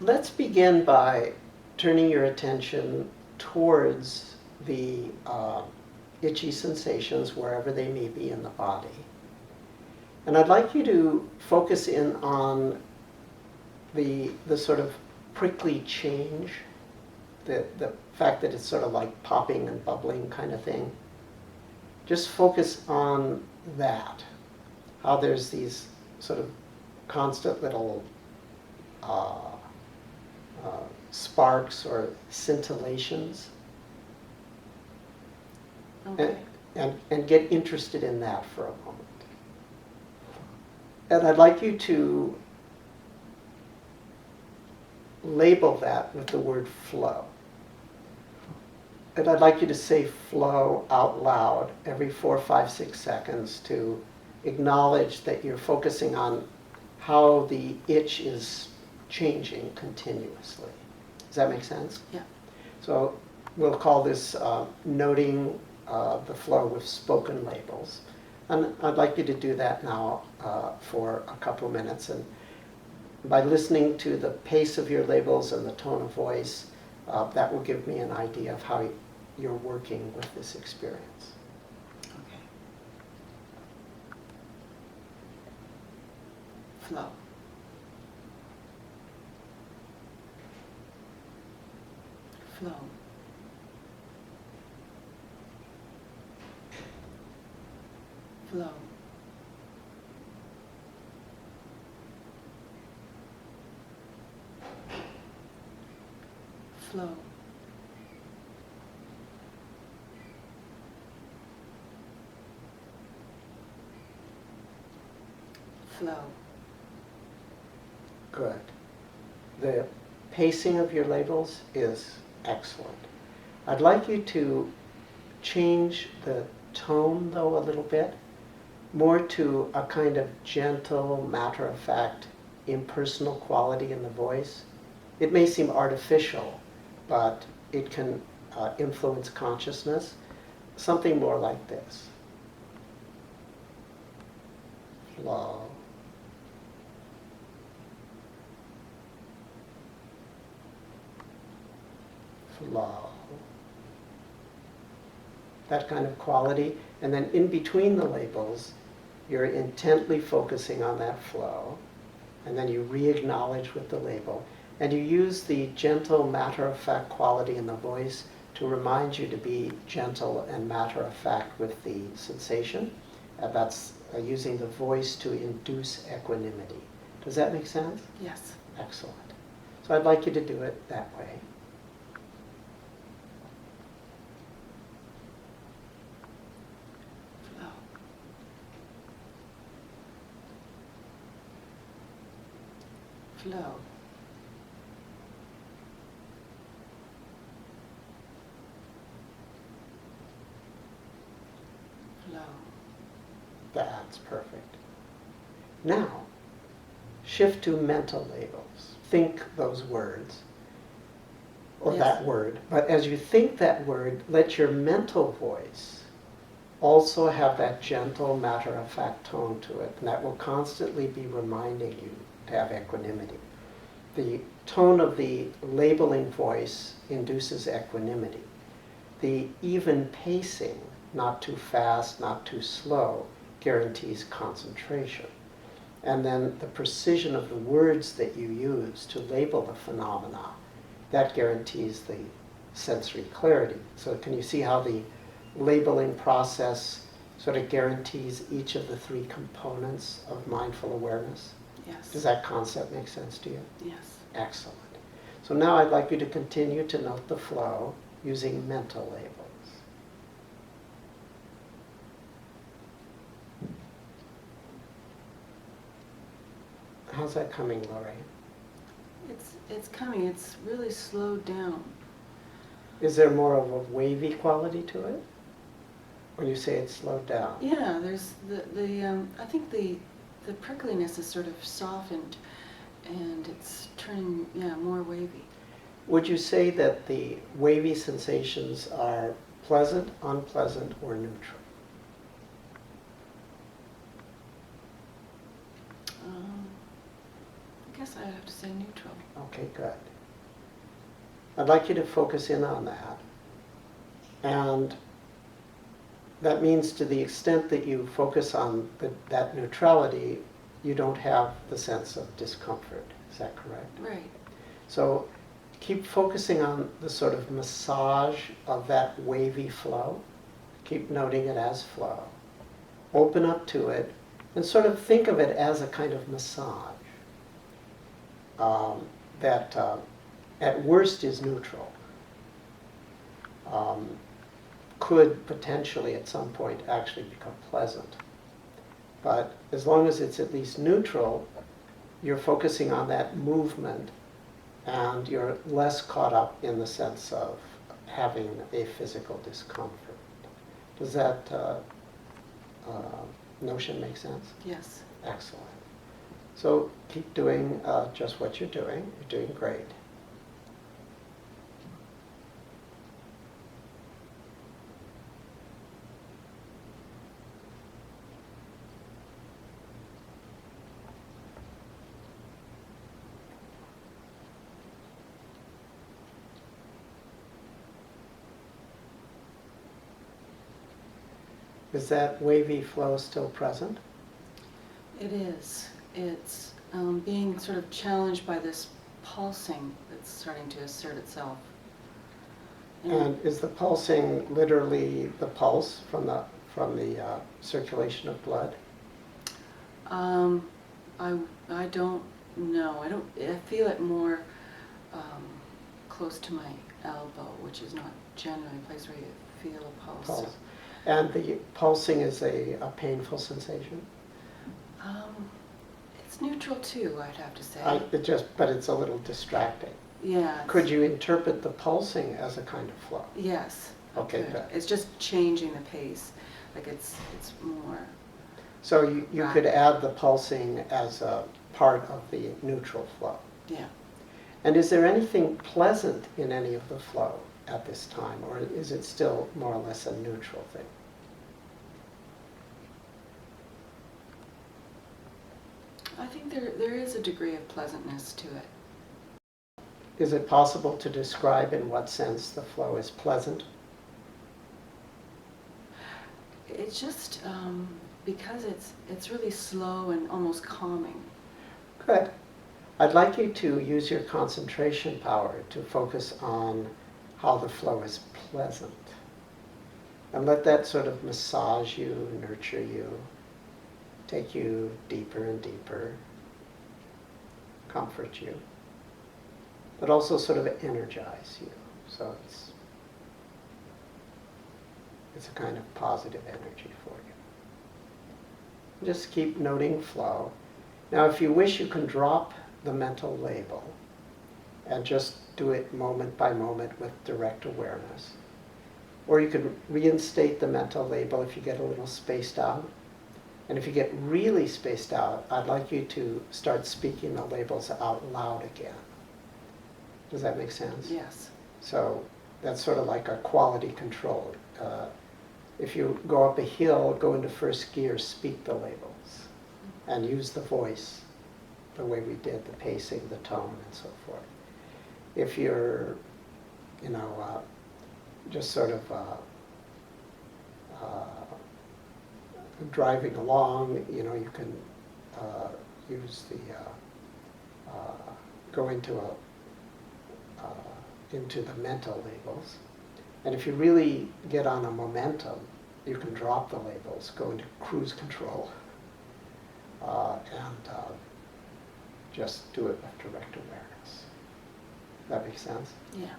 Let's begin by turning your attention towards the itchy sensations wherever they may be in the body. And I'd like you to focus in on the sort of prickly change, the fact that it's sort of like popping and bubbling kind of thing. Just focus on that, how there's these sort of constant little sparks or scintillations. Okay. And get interested in that for a moment. And I'd like you to label that with the word flow. And I'd like you to say flow out loud every 4, 5, 6 seconds to acknowledge that you're focusing on how the itch is changing continuously. Does that make sense? Yeah. So we'll call this noting the flow with spoken labels. And I'd like you to do that now for a couple of minutes. And by listening to the pace of your labels and the tone of voice, that will give me an idea of how you're working with this experience. Okay. Flow. Flow. Flow. Flow. Flow. Good. The pacing of your labels is excellent. I'd like you to change the tone, though, a little bit, more to a kind of gentle, matter-of-fact, impersonal quality in the voice. It may seem artificial, but it can influence consciousness. Something more like this. Flow. Flow. That kind of quality. And then in between the labels, you're intently focusing on that flow. And then you re-acknowledge with the label. And you use the gentle, matter-of-fact quality in the voice to remind you to be gentle and matter-of-fact with the sensation. And that's using the voice to induce equanimity. Does that make sense? Yes. Excellent. So I'd like you to do it that way. Flow. Flow. Flow. That's perfect. Now, shift to mental labels. Think those words, or Yes. that word. But as you think that word, let your mental voice also have that gentle, matter-of-fact tone to it. And that will constantly be reminding you to have equanimity. The tone of the labeling voice induces equanimity. The even pacing, not too fast, not too slow, guarantees concentration. And then the precision of the words that you use to label the phenomena, that guarantees the sensory clarity. So can you see how the labeling process sort of guarantees each of the 3 components of mindful awareness? Yes. Does that concept make sense to you? Yes. Excellent. So now I'd like you to continue to note the flow using mental labels. How's that coming, Lori? It's coming. It's really slowed down. Is there more of a wavy quality to it? When you say it's slowed down? Yeah, there's the I think the prickliness is sort of softened, and it's turning more wavy. Would you say that the wavy sensations are pleasant, unpleasant, or neutral? I guess guess I'd have to say neutral. Okay, good. I'd like you to focus in on that. And that means to the extent that you focus on that neutrality, you don't have the sense of discomfort. Is that correct? Right. So keep focusing on the sort of massage of that wavy flow. Keep noting it as flow. Open up to it and sort of think of it as a kind of massage that at worst is neutral. Could potentially at some point actually become pleasant. But as long as it's at least neutral, you're focusing on that movement and you're less caught up in the sense of having a physical discomfort. Does that notion make sense? Yes. Excellent. So keep doing just what you're doing. You're doing great. Is that wavy flow still present? It is. It's being sort of challenged by this pulsing that's starting to assert itself. And is the pulsing literally the pulse from the circulation of blood? I don't know. I feel it more close to my elbow, which is not generally a place where you feel a pulse. Pulse. And the pulsing is a painful sensation? It's neutral too, I'd have to say. But it's a little distracting. Yeah. Could you interpret the pulsing as a kind of flow? Yes. Okay, Good. good. It's just changing the pace. Like it's more. So you could add the pulsing as a part of the neutral flow. Yeah. And is there anything pleasant in any of the flow at this time, or is it still more or less a neutral thing? I think there is a degree of pleasantness to it. Is it possible to describe in what sense the flow is pleasant? It's just because it's really slow and almost calming. Good. I'd like you to use your concentration power to focus on how the flow is pleasant. And let that sort of massage you, nurture you, take you deeper and deeper, comfort you, but also sort of energize you. So it's a kind of positive energy for you. Just keep noting flow. Now, if you wish, you can drop the mental label and just do it moment by moment with direct awareness. Or you could reinstate the mental label if you get a little spaced out. And if you get really spaced out, I'd like you to start speaking the labels out loud again. Does that make sense? Yes. So that's sort of like a quality control. If you go up a hill, go into first gear, speak the labels, and use the voice the way we did, the pacing, the tone, and so forth. If you're, just sort of driving along, you can use the, go into the mental labels. And if you really get on a momentum, you can drop the labels, go into cruise control, and just do it with direct awareness. That makes sense? Yeah.